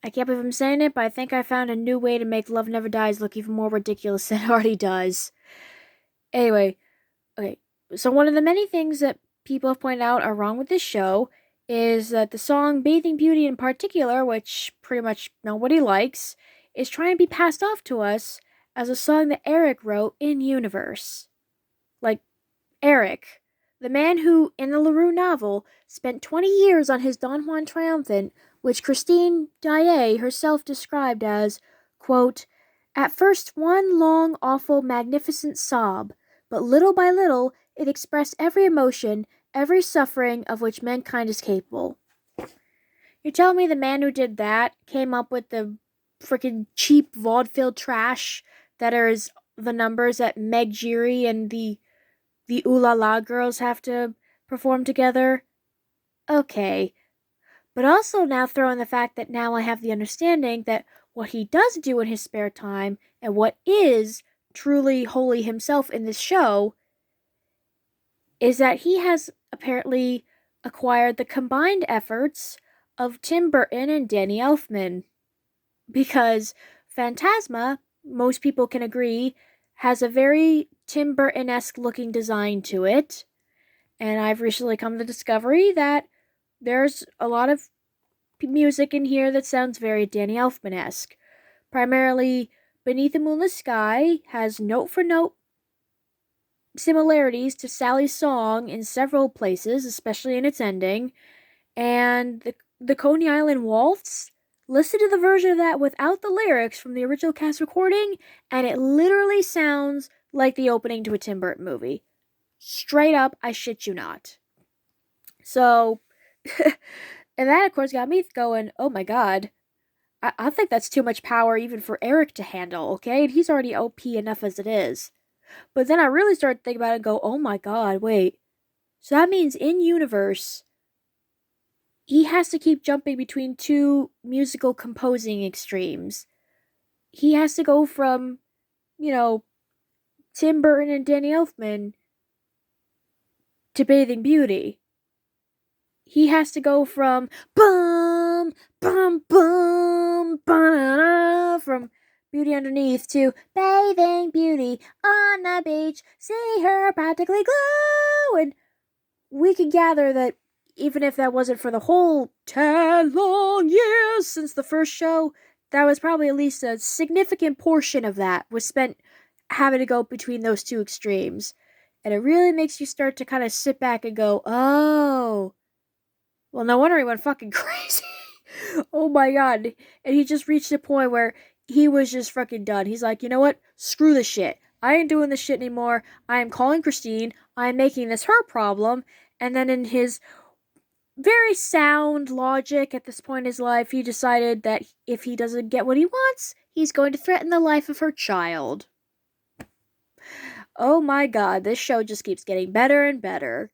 I can't believe I'm saying it, but I think I found a new way to make Love Never Dies look even more ridiculous than it already does. Anyway, okay. So one of the many things that people have pointed out are wrong with this show is that the song Bathing Beauty in particular, which pretty much nobody likes, is trying to be passed off to us as a song that Erik wrote in universe. Like, Erik, the man who, in the LaRue novel, spent 20 years on his Don Juan Triumphant, which Christine Daae herself described as, quote, at first one long, awful, magnificent sob, but little by little it expressed every emotion, every suffering of which mankind is capable. You're telling me the man who did that came up with the freaking cheap vaudeville trash that is the numbers that Meg Giry and the Ooh La La girls have to perform together? Okay. But also now throw in the fact that now I have the understanding that what he does do in his spare time and what is truly holy himself in this show is that he has apparently acquired the combined efforts of Tim Burton and Danny Elfman. Because Phantasma, most people can agree, has a very Tim Burton-esque looking design to it. And I've recently come to the discovery that there's a lot of music in here that sounds very Danny Elfman-esque. Primarily, Beneath the Moonless Sky has note for note similarities to Sally's song in several places, especially in its ending. And the Coney Island Waltz, listen to the version of that without the lyrics from the original cast recording, and it literally sounds like the opening to a Tim Burton movie. Straight up, I shit you not. So, and that of course got me going, oh my god, I think that's too much power even for Erik to handle, okay? And he's already OP enough as it is. But then I really started thinking about it and go, oh my god, wait. So that means in universe, he has to keep jumping between two musical composing extremes. He has to go from, you know, Tim Burton and Danny Elfman to Bathing Beauty. He has to go from bum bum bum ba from Beauty Underneath to Bathing Beauty on the beach. See her practically glow, and we can gather that even if that wasn't for the whole 10 long years since the first show, that was probably at least a significant portion of that was spent having to go between those two extremes. And it really makes you start to kind of sit back and go, oh, well, no wonder he went fucking crazy. Oh my god. And he just reached a point where he was just fucking done. He's like, you know what? Screw this shit. I ain't doing this shit anymore. I am calling Christine. I am making this her problem. And then in his very sound logic at this point in his life, he decided that if he doesn't get what he wants, he's going to threaten the life of her child. Oh my god, this show just keeps getting better and better.